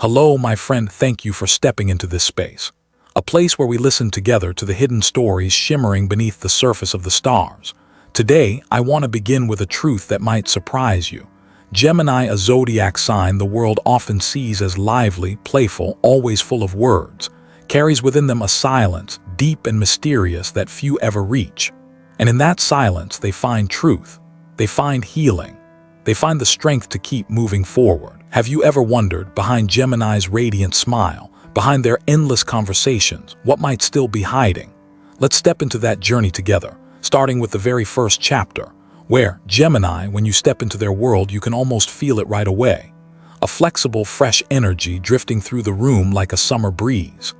Hello, my friend, thank you for stepping into this space. A place where we listen together to the hidden stories shimmering beneath the surface of the stars. Today, I want to begin with a truth that might surprise you. Gemini, a zodiac sign the world often sees as lively, playful, always full of words, carries within them a silence, deep and mysterious, that few ever reach. And in that silence, they find truth. They find healing. They find the strength to keep moving forward. Have you ever wondered, behind Gemini's radiant smile, behind their endless conversations, what might still be hiding? Let's step into that journey together, starting with the very first chapter, where Gemini, when you step into their world, you can almost feel it right away. A flexible, fresh energy drifting through the room like a summer breeze.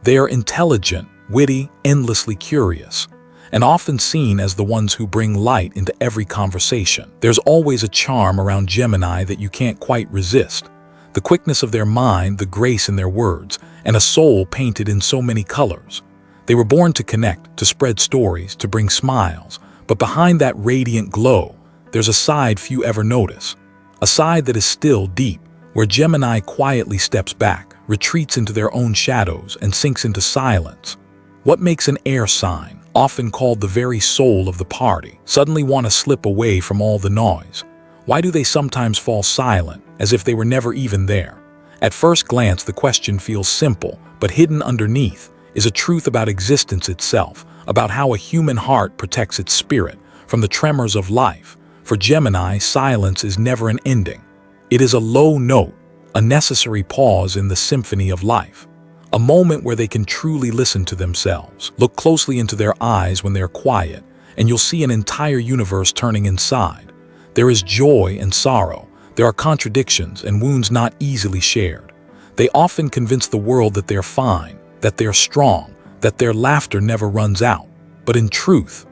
They are intelligent, witty, endlessly curious, and often seen as the ones who bring light into every conversation. There's always a charm around Gemini that you can't quite resist. The quickness of their mind, the grace in their words, and a soul painted in so many colors. They were born to connect, to spread stories, to bring smiles. But behind that radiant glow, there's a side few ever notice. A side that is still deep, where Gemini quietly steps back, retreats into their own shadows, and sinks into silence. What makes an air sign, often called the very soul of the party, suddenly want to slip away from all the noise? Why do they sometimes fall silent, as if they were never even there? At first glance, the question feels simple, but hidden underneath is a truth about existence itself, about how a human heart protects its spirit from the tremors of life. For Gemini, silence is never an ending. It is a low note, a necessary pause in the symphony of life. A moment where they can truly listen to themselves. Look closely into their eyes when they're quiet, and you'll see an entire universe turning inside. There is joy and sorrow. There are contradictions and wounds not easily shared. They often convince the world that they're fine, that they're strong, that their laughter never runs out. But in truth,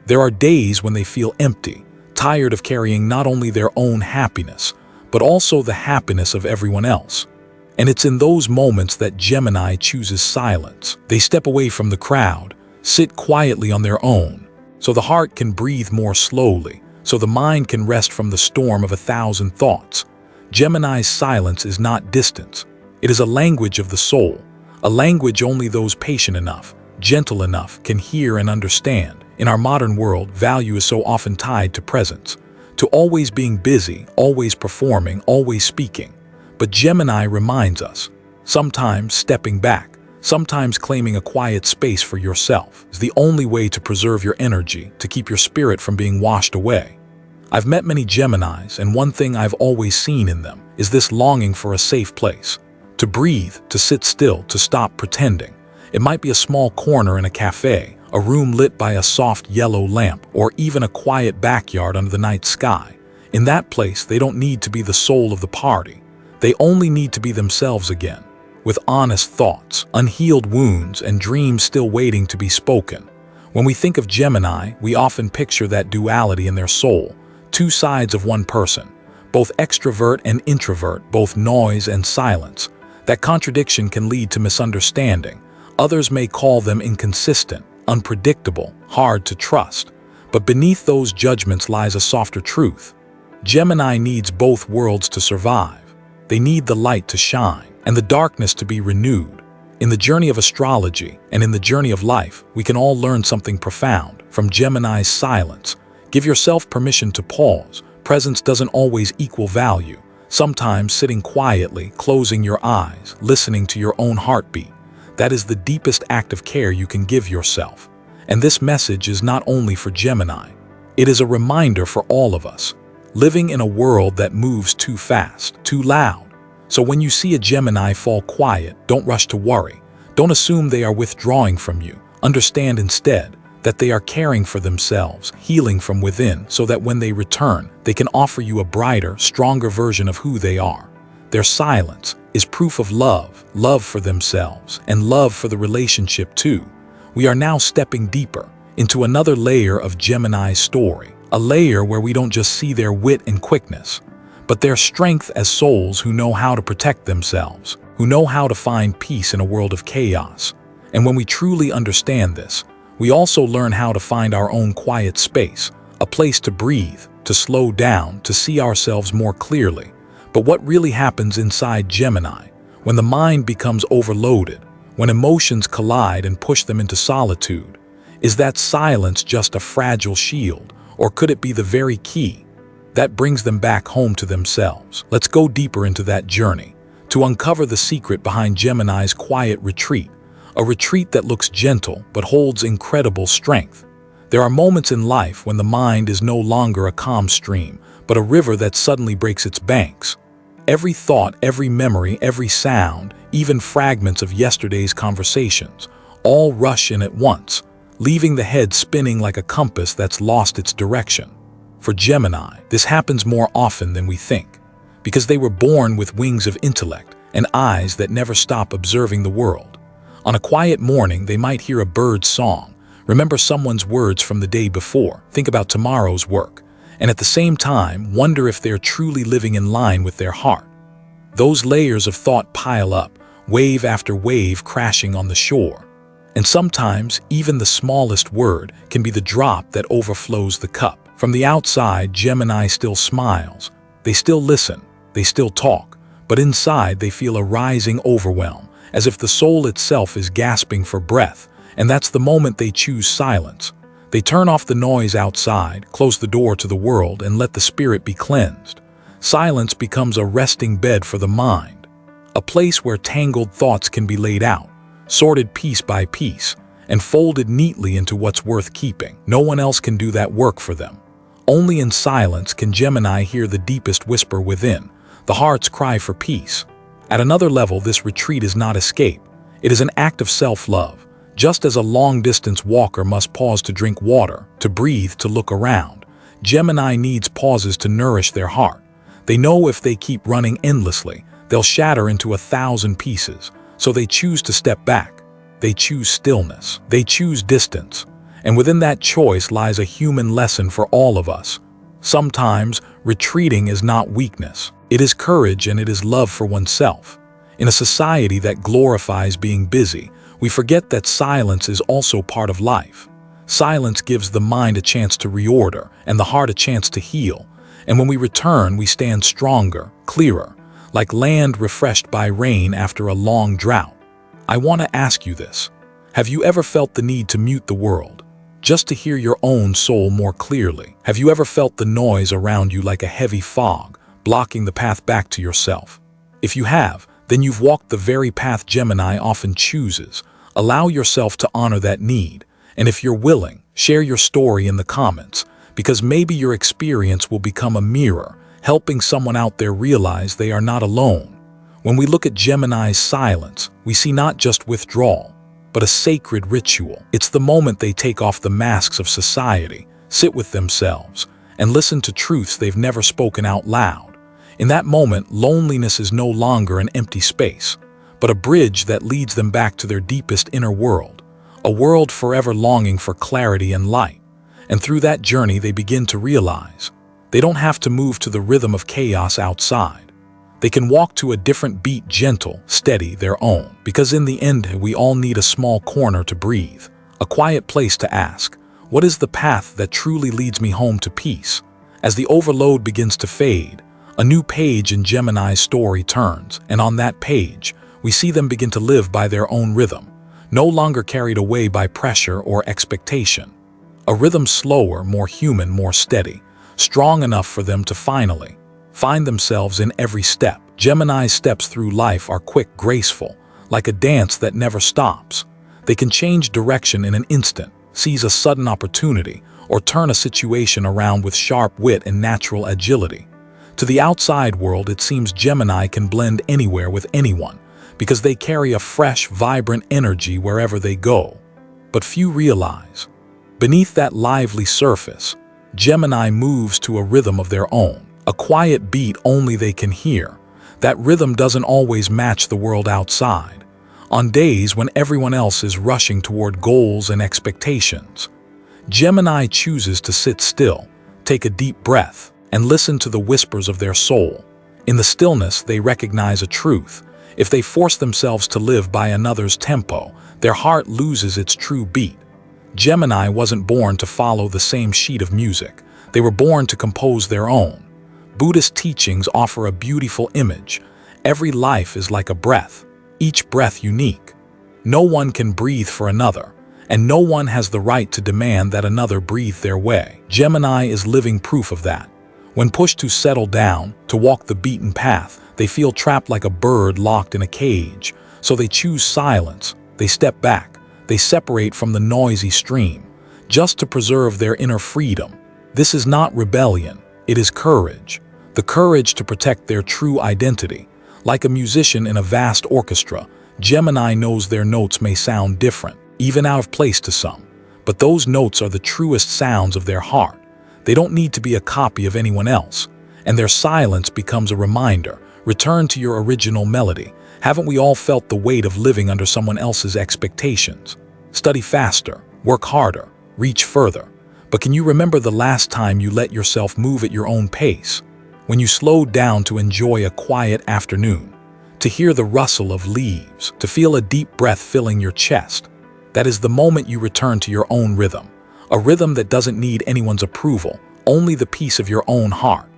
there are days when they feel empty, tired of carrying not only their own happiness, but also the happiness of everyone else. And it's in those moments that Gemini chooses silence. They step away from the crowd, sit quietly on their own, so the heart can breathe more slowly, so the mind can rest from the storm of 1,000 thoughts. Gemini's silence is not distance. It is a language of the soul, a language only those patient enough, gentle enough, can hear and understand. In our modern world, value is so often tied to presence, to always being busy, always performing, always speaking. But Gemini reminds us, sometimes stepping back, sometimes claiming a quiet space for yourself is the only way to preserve your energy, to keep your spirit from being washed away. I've met many Geminis, and one thing I've always seen in them is this longing for a safe place. To breathe, to sit still, to stop pretending. It might be a small corner in a cafe, a room lit by a soft yellow lamp, or even a quiet backyard under the night sky. In that place, they don't need to be the soul of the party. They only need to be themselves again, with honest thoughts, unhealed wounds, and dreams still waiting to be spoken. When we think of Gemini, we often picture that duality in their soul, two sides of one person, both extrovert and introvert, both noise and silence. That contradiction can lead to misunderstanding. Others may call them inconsistent, unpredictable, hard to trust. But beneath those judgments lies a softer truth. Gemini needs both worlds to survive. They need the light to shine and the darkness to be renewed. In the journey of astrology and in the journey of life, we can all learn something profound from Gemini's silence. Give yourself permission to pause. Presence doesn't always equal value. Sometimes sitting quietly, closing your eyes, listening to your own heartbeat. That is the deepest act of care you can give yourself. And this message is not only for Gemini. It is a reminder for all of us, living in a world that moves too fast, too loud. So when you see a Gemini fall quiet, don't rush to worry. Don't assume they are withdrawing from you. Understand instead that they are caring for themselves, healing from within, so that when they return, they can offer you a brighter, stronger version of who they are. Their silence is proof of love, love for themselves, and love for the relationship too. We are now stepping deeper into another layer of Gemini's story, a layer where we don't just see their wit and quickness, but their strength as souls who know how to protect themselves, who know how to find peace in a world of chaos. And when we truly understand this, we also learn how to find our own quiet space, a place to breathe, to slow down, to see ourselves more clearly. But what really happens inside Gemini? when the mind becomes overloaded, when emotions collide and push them into solitude? Is that silence just a fragile shield, or could it be the very key that brings them back home to themselves? Let's go deeper into that journey to uncover the secret behind Gemini's quiet retreat, a retreat that looks gentle but holds incredible strength. There are moments in life when the mind is no longer a calm stream, but a river that suddenly breaks its banks. Every thought, every memory, every sound, even fragments of yesterday's conversations, all rush in at once, leaving the head spinning like a compass that's lost its direction. For Gemini, this happens more often than we think, because they were born with wings of intellect and eyes that never stop observing the world. On a quiet morning, they might hear a bird's song, remember someone's words from the day before, think about tomorrow's work, and at the same time, wonder if they're truly living in line with their heart. Those layers of thought pile up, wave after wave crashing on the shore. And sometimes, even the smallest word can be the drop that overflows the cup. From the outside, Gemini still smiles. They still listen, they still talk, but inside they feel a rising overwhelm, as if the soul itself is gasping for breath, and that's the moment they choose silence. They turn off the noise outside, close the door to the world, and let the spirit be cleansed. Silence becomes a resting bed for the mind, a place where tangled thoughts can be laid out, sorted piece by piece, and folded neatly into what's worth keeping. No one else can do that work for them. Only in silence can Gemini hear the deepest whisper within, the heart's cry for peace. At another level, this retreat is not escape. It is an act of self-love. Just as a long-distance walker must pause to drink water, to breathe, to look around, Gemini needs pauses to nourish their heart. They know if they keep running endlessly, they'll shatter into 1,000 pieces, so they choose to step back. They choose stillness. They choose distance. And within that choice lies a human lesson for all of us. Sometimes, retreating is not weakness. It is courage, and it is love for oneself. In a society that glorifies being busy, we forget that silence is also part of life. Silence gives the mind a chance to reorder and the heart a chance to heal. And when we return, we stand stronger, clearer, like land refreshed by rain after a long drought. I want to ask you this. Have you ever felt the need to mute the world, just to hear your own soul more clearly? Have you ever felt the noise around you like a heavy fog, blocking the path back to yourself? If you have, then you've walked the very path Gemini often chooses. Allow yourself to honor that need, and if you're willing, share your story in the comments, because maybe your experience will become a mirror, helping someone out there realize they are not alone. When we look at Gemini's silence, we see not just withdrawal, but a sacred ritual. It's the moment they take off the masks of society, sit with themselves, and listen to truths they've never spoken out loud. In that moment, loneliness is no longer an empty space, but a bridge that leads them back to their deepest inner world, a world forever longing for clarity and light. And through that journey, they begin to realize they don't have to move to the rhythm of chaos outside. They can walk to a different beat, gentle, steady, their own. Because in the end, we all need a small corner to breathe, a quiet place to ask, what is the path that truly leads me home to peace? As the overload begins to fade, a new page in Gemini's story turns, and on that page, we see them begin to live by their own rhythm, no longer carried away by pressure or expectation. A rhythm slower, more human, more steady, strong enough for them to finally find themselves in every step. Gemini's steps through life are quick, graceful, like a dance that never stops. They can change direction in an instant, seize a sudden opportunity, or turn a situation around with sharp wit and natural agility. To the outside world, it seems Gemini can blend anywhere with anyone, because they carry a fresh, vibrant energy wherever they go. But few realize, beneath that lively surface, Gemini moves to a rhythm of their own, a quiet beat only they can hear. That rhythm doesn't always match the world outside. On days when everyone else is rushing toward goals and expectations, Gemini chooses to sit still, take a deep breath, and listen to the whispers of their soul. In the stillness, they recognize a truth. If they force themselves to live by another's tempo, their heart loses its true beat. Gemini wasn't born to follow the same sheet of music. They were born to compose their own. Buddhist teachings offer a beautiful image. Every life is like a breath, each breath unique. No one can breathe for another, and no one has the right to demand that another breathe their way. Gemini is living proof of that. When pushed to settle down, to walk the beaten path, they feel trapped like a bird locked in a cage. So they choose silence, they step back, they separate from the noisy stream, just to preserve their inner freedom. This is not rebellion, it is courage. The courage to protect their true identity. Like a musician in a vast orchestra, Gemini knows their notes may sound different, even out of place to some, but those notes are the truest sounds of their heart. They don't need to be a copy of anyone else, and their silence becomes a reminder. Return to your original melody. Haven't we all felt the weight of living under someone else's expectations? Study faster, work harder, reach further. But can you remember the last time you let yourself move at your own pace? When you slowed down to enjoy a quiet afternoon, to hear the rustle of leaves, to feel a deep breath filling your chest. That is the moment you return to your own rhythm, a rhythm that doesn't need anyone's approval, only the peace of your own heart.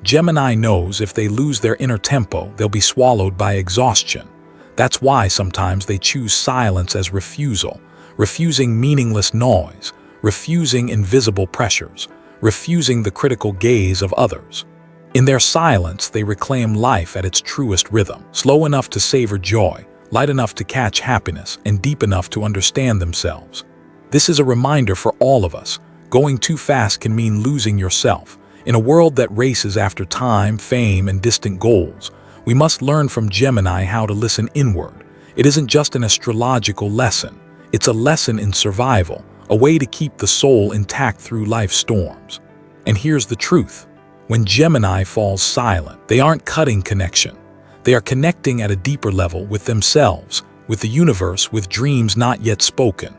Gemini knows if they lose their inner tempo, they'll be swallowed by exhaustion. That's why sometimes they choose silence as refusal, refusing meaningless noise, refusing invisible pressures, refusing the critical gaze of others. In their silence, they reclaim life at its truest rhythm, slow enough to savor joy, light enough to catch happiness, and deep enough to understand themselves. This is a reminder for all of us. Going too fast can mean losing yourself. In a world that races after time, fame, and distant goals, we must learn from Gemini how to listen inward. It isn't just an astrological lesson. It's a lesson in survival, a way to keep the soul intact through life's storms. And here's the truth. When Gemini falls silent, they aren't cutting connection. They are connecting at a deeper level with themselves, with the universe, with dreams not yet spoken.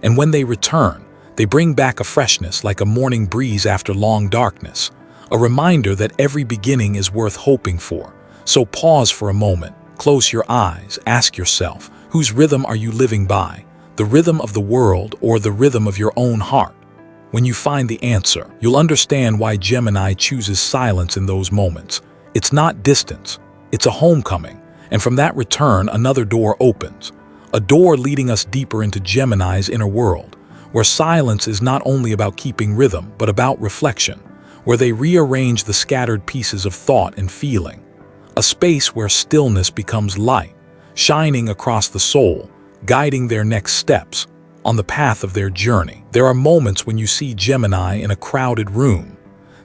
And when they return, they bring back a freshness like a morning breeze after long darkness, a reminder that every beginning is worth hoping for. So pause for a moment, close your eyes, ask yourself, whose rhythm are you living by? The rhythm of the world or the rhythm of your own heart? When you find the answer, you'll understand why Gemini chooses silence in those moments. It's not distance, it's a homecoming, and from that return, another door opens. A door leading us deeper into Gemini's inner world, where silence is not only about keeping rhythm, but about reflection, where they rearrange the scattered pieces of thought and feeling. A space where stillness becomes light, shining across the soul, guiding their next steps on the path of their journey. There are moments when you see Gemini in a crowded room.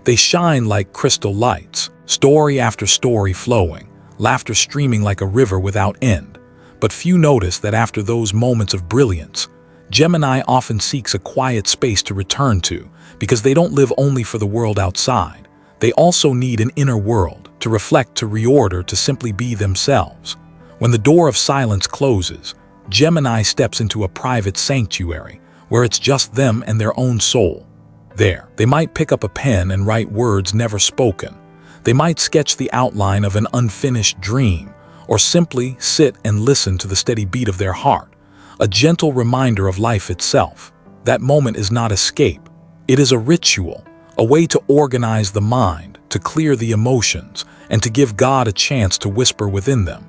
They shine like crystal lights, story after story flowing, laughter streaming like a river without end. But few notice that after those moments of brilliance, Gemini often seeks a quiet space to return to, because they don't live only for the world outside. They also need an inner world, to reflect, to reorder, to simply be themselves. When the door of silence closes, Gemini steps into a private sanctuary, where it's just them and their own soul. There, they might pick up a pen and write words never spoken. They might sketch the outline of an unfinished dream, or simply sit and listen to the steady beat of their heart, a gentle reminder of life itself. That moment is not escape. It is a ritual, a way to organize the mind, to clear the emotions, and to give God a chance to whisper within them.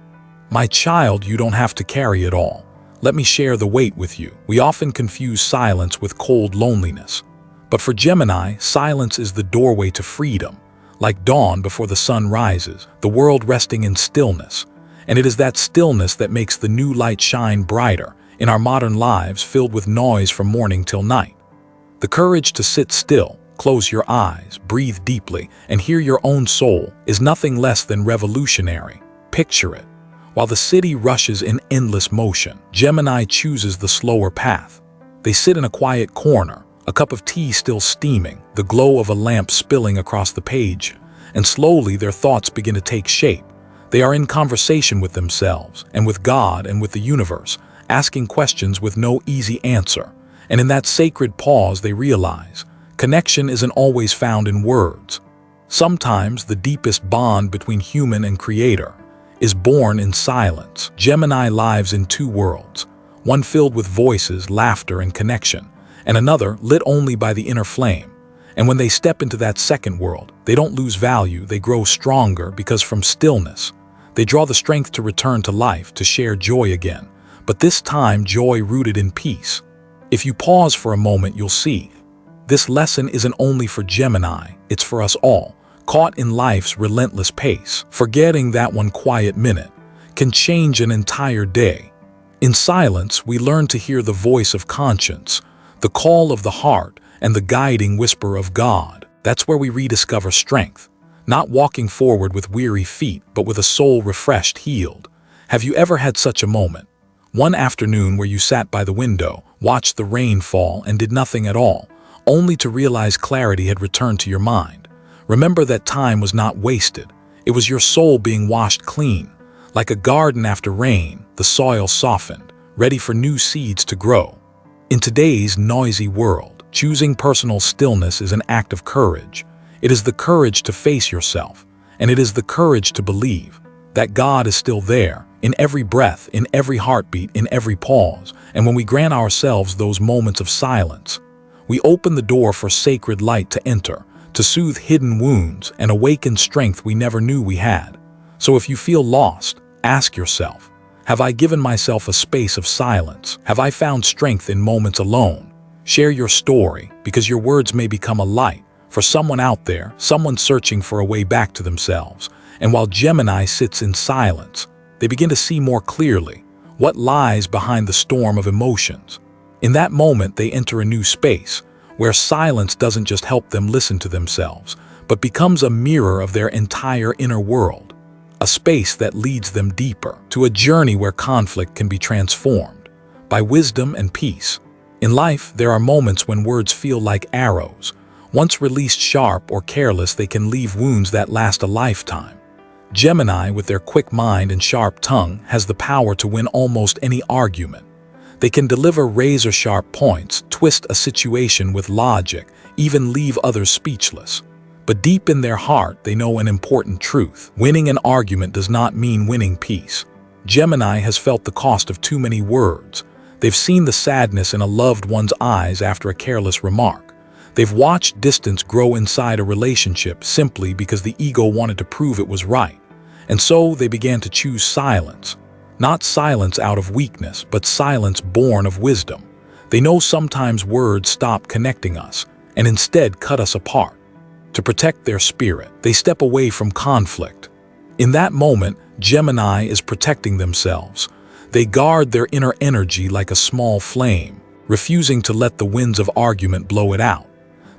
My child, you don't have to carry it all. Let me share the weight with you. We often confuse silence with cold loneliness. But for Gemini, silence is the doorway to freedom. Like dawn before the sun rises, the world resting in stillness. And it is that stillness that makes the new light shine brighter in our modern lives filled with noise from morning till night. The courage to sit still, close your eyes, breathe deeply, and hear your own soul is nothing less than revolutionary. Picture it. While the city rushes in endless motion, Gemini chooses the slower path. They sit in a quiet corner, a cup of tea still steaming, the glow of a lamp spilling across the page, and slowly their thoughts begin to take shape. They are in conversation with themselves, and with God and with the universe, asking questions with no easy answer. And in that sacred pause they realize, connection isn't always found in words. Sometimes the deepest bond between human and creator is born in silence. Gemini lives in two worlds, one filled with voices, laughter, and connection, and another lit only by the inner flame. And when they step into that second world, they don't lose value, they grow stronger, because from stillness, They draw the strength to return to life, to share joy again, but this time joy rooted in peace. If you pause for a moment, you'll see. This lesson isn't only for Gemini, it's for us all, caught in life's relentless pace. Forgetting that one quiet minute can change an entire day. In silence, we learn to hear the voice of conscience, the call of the heart, and the guiding whisper of God. That's where we rediscover strength, not walking forward with weary feet, but with a soul refreshed, healed. Have you ever had such a moment? One afternoon where you sat by the window, watched the rain fall, and did nothing at all, only to realize clarity had returned to your mind. Remember that time was not wasted. It was your soul being washed clean. Like a garden after rain, the soil softened, ready for new seeds to grow. In today's noisy world, choosing personal stillness is an act of courage. It is the courage to face yourself, and it is the courage to believe that God is still there, in every breath, in every heartbeat, in every pause. And when we grant ourselves those moments of silence, we open the door for sacred light to enter, to soothe hidden wounds and awaken strength we never knew we had. So if you feel lost, ask yourself, have I given myself a space of silence? Have I found strength in moments alone? Share your story, because your words may become a light for someone out there, someone searching for a way back to themselves. And while Gemini sits in silence, they begin to see more clearly what lies behind the storm of emotions. In that moment, they enter a new space where silence doesn't just help them listen to themselves, but becomes a mirror of their entire inner world. A space that leads them deeper, to a journey where conflict can be transformed by wisdom and peace. In life, there are moments when words feel like arrows. Once released sharp or careless, they can leave wounds that last a lifetime. Gemini, with their quick mind and sharp tongue, has the power to win almost any argument. They can deliver razor-sharp points, twist a situation with logic, even leave others speechless. But deep in their heart, they know an important truth. Winning an argument does not mean winning peace. Gemini has felt the cost of too many words. They've seen the sadness in a loved one's eyes after a careless remark. They've watched distance grow inside a relationship simply because the ego wanted to prove it was right. And so they began to choose silence. Not silence out of weakness, but silence born of wisdom. They know sometimes words stop connecting us and instead cut us apart. To protect their spirit, they step away from conflict. In that moment, Gemini is protecting themselves. They guard their inner energy like a small flame, refusing to let the winds of argument blow it out.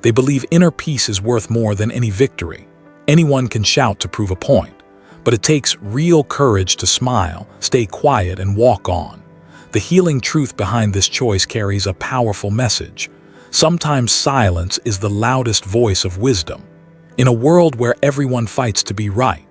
They believe inner peace is worth more than any victory. Anyone can shout to prove a point, but it takes real courage to smile, stay quiet, and walk on. The healing truth behind this choice carries a powerful message. Sometimes silence is the loudest voice of wisdom. In a world where everyone fights to be right,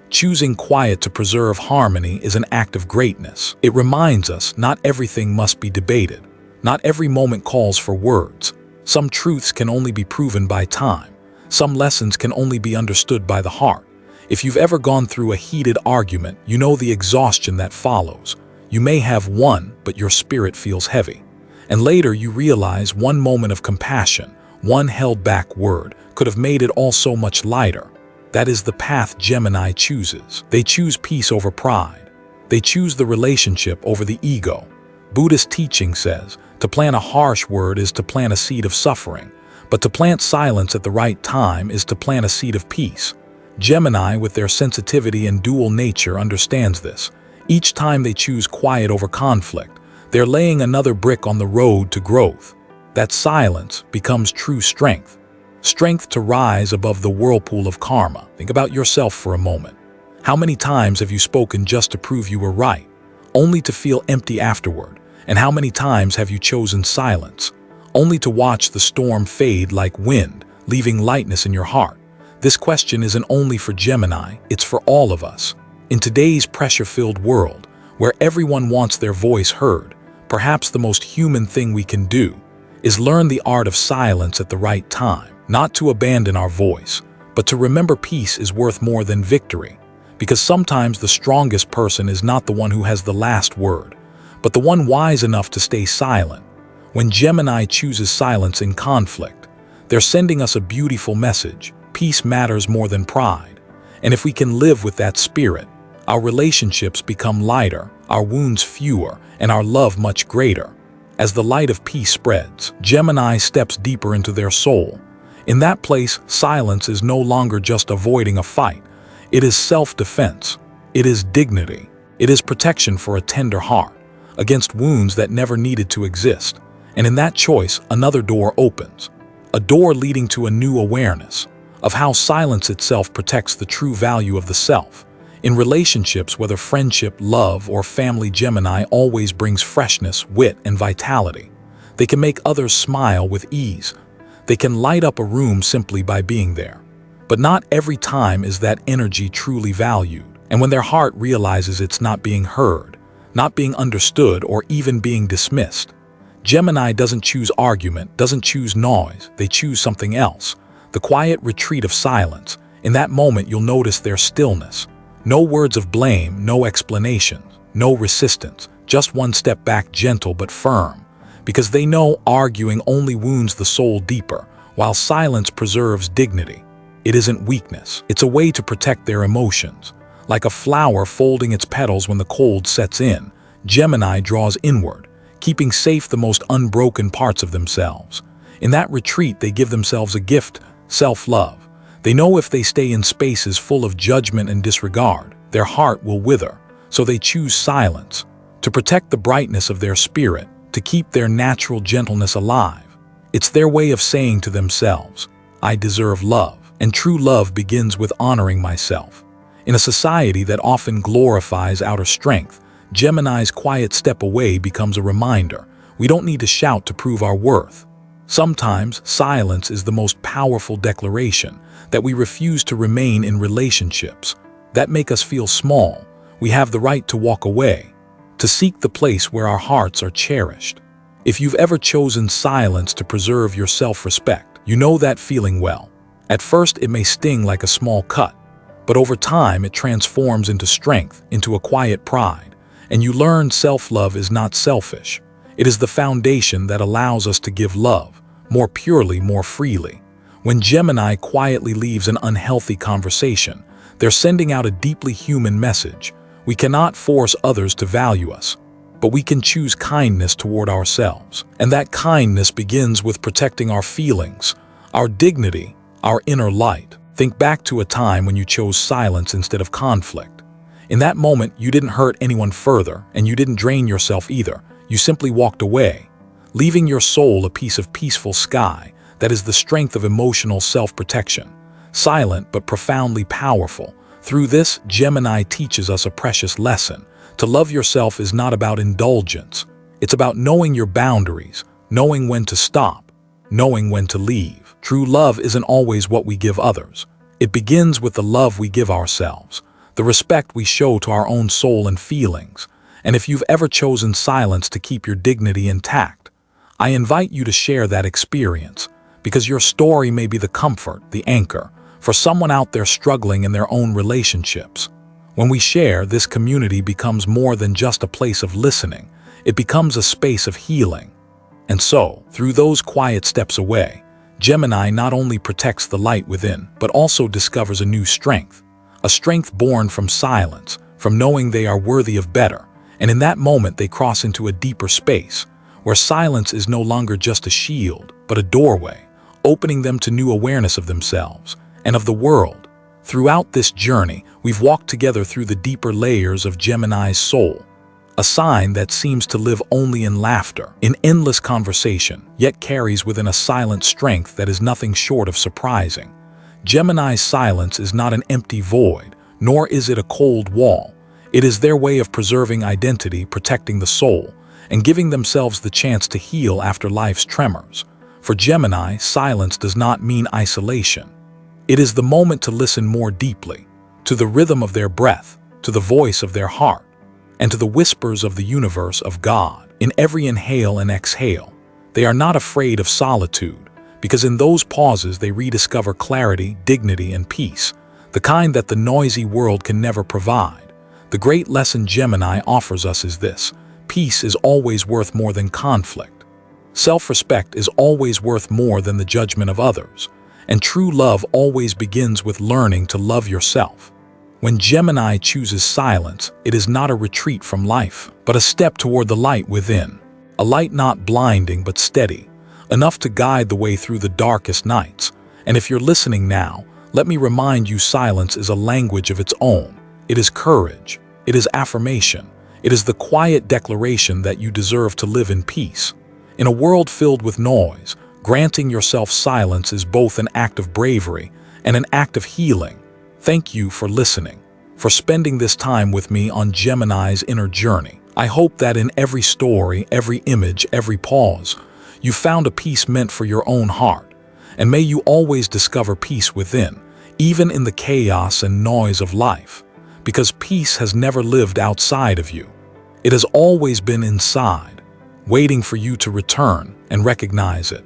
choosing quiet to preserve harmony is an act of greatness. It reminds us not everything must be debated. Not every moment calls for words. Some truths can only be proven by time. Some lessons can only be understood by the heart. If you've ever gone through a heated argument, you know the exhaustion that follows. You may have won, but your spirit feels heavy. And later you realize one moment of compassion, one held-back word, could have made it all so much lighter. That is the path Gemini chooses. They choose peace over pride. They choose the relationship over the ego. Buddhist teaching says, to plant a harsh word is to plant a seed of suffering, but to plant silence at the right time is to plant a seed of peace. Gemini, with their sensitivity and dual nature, understands this. Each time they choose quiet over conflict, they're laying another brick on the road to growth. That silence becomes true strength. Strength to rise above the whirlpool of karma. Think about yourself for a moment. How many times have you spoken just to prove you were right, only to feel empty afterward? And how many times have you chosen silence, only to watch the storm fade like wind, leaving lightness in your heart? This question isn't only for Gemini, it's for all of us. In today's pressure-filled world, where everyone wants their voice heard, perhaps the most human thing we can do is learn the art of silence at the right time, not to abandon our voice, but to remember peace is worth more than victory, because sometimes the strongest person is not the one who has the last word, but the one wise enough to stay silent. When Gemini chooses silence in conflict, they're sending us a beautiful message. Peace matters more than pride. And if we can live with that spirit, Our relationships become lighter, our wounds fewer, and our love much greater. As the light of peace spreads, Gemini steps deeper into their soul. In that place, silence is no longer just avoiding a fight. It is self-defense. It is dignity. It is protection for a tender heart, against wounds that never needed to exist. And in that choice, another door opens. A door leading to a new awareness of how silence itself protects the true value of the self. In relationships, whether friendship, love, or family, Gemini always brings freshness, wit, and vitality. They can make others smile with ease. They can light up a room simply by being there. But not every time is that energy truly valued. And when their heart realizes it's not being heard, not being understood, or even being dismissed, Gemini doesn't choose argument, doesn't choose noise, they choose something else. The quiet retreat of silence. In that moment, you'll notice their stillness. No words of blame, no explanations, no resistance, just one step back, gentle but firm. Because they know arguing only wounds the soul deeper, while silence preserves dignity. It isn't weakness, it's a way to protect their emotions. Like a flower folding its petals when the cold sets in, Gemini draws inward, keeping safe the most unbroken parts of themselves. In that retreat, they give themselves a gift, self-love. They know if they stay in spaces full of judgment and disregard, their heart will wither, so they choose silence, to protect the brightness of their spirit, to keep their natural gentleness alive. It's their way of saying to themselves, I deserve love, and true love begins with honoring myself. In a society that often glorifies outer strength, Gemini's quiet step away becomes a reminder. We don't need to shout to prove our worth. Sometimes, silence is the most powerful declaration that we refuse to remain in relationships that make us feel small. We have the right to walk away, to seek the place where our hearts are cherished. If you've ever chosen silence to preserve your self-respect, you know that feeling well. At first, it may sting like a small cut, but over time, it transforms into strength, into a quiet pride, and you learn self-love is not selfish. It is the foundation that allows us to give love, more purely, more freely. When Gemini quietly leaves an unhealthy conversation, they're sending out a deeply human message. We cannot force others to value us, but we can choose kindness toward ourselves. And that kindness begins with protecting our feelings, our dignity, our inner light. Think back to a time when you chose silence instead of conflict. In that moment, you didn't hurt anyone further, and you didn't drain yourself either. You simply walked away, leaving your soul a piece of peaceful sky. That is the strength of emotional self-protection. Silent but profoundly powerful. Through this, Gemini teaches us a precious lesson. To love yourself is not about indulgence. It's about knowing your boundaries, knowing when to stop, knowing when to leave. True love isn't always what we give others. It begins with the love we give ourselves, the respect we show to our own soul and feelings. And if you've ever chosen silence to keep your dignity intact, I invite you to share that experience, because your story may be the comfort, the anchor, for someone out there struggling in their own relationships. When we share, this community becomes more than just a place of listening. It becomes a space of healing. And so, through those quiet steps away, Gemini not only protects the light within, but also discovers a new strength. A strength born from silence, from knowing they are worthy of better. And in that moment, they cross into a deeper space, where silence is no longer just a shield, but a doorway, opening them to new awareness of themselves and of the world. Throughout this journey, we've walked together through the deeper layers of Gemini's soul, a sign that seems to live only in laughter, in endless conversation, yet carries within a silent strength that is nothing short of surprising. Gemini's silence is not an empty void, nor is it a cold wall. It is their way of preserving identity, protecting the soul, and giving themselves the chance to heal after life's tremors. For Gemini, silence does not mean isolation. It is the moment to listen more deeply, to the rhythm of their breath, to the voice of their heart, and to the whispers of the universe of God. In every inhale and exhale, they are not afraid of solitude, because in those pauses they rediscover clarity, dignity, and peace, the kind that the noisy world can never provide. The great lesson Gemini offers us is this: peace is always worth more than conflict. Self-respect is always worth more than the judgment of others. And true love always begins with learning to love yourself. When Gemini chooses silence, it is not a retreat from life, but a step toward the light within. A light not blinding but steady, enough to guide the way through the darkest nights. And if you're listening now, let me remind you, silence is a language of its own. It is courage. It is affirmation. It is the quiet declaration that you deserve to live in peace. In a world filled with noise, granting yourself silence is both an act of bravery and an act of healing. Thank you for listening, for spending this time with me on Gemini's inner journey. I hope that in every story, every image, every pause, you found a peace meant for your own heart. And may you always discover peace within, even in the chaos and noise of life, because peace has never lived outside of you. It has always been inside, waiting for you to return and recognize it.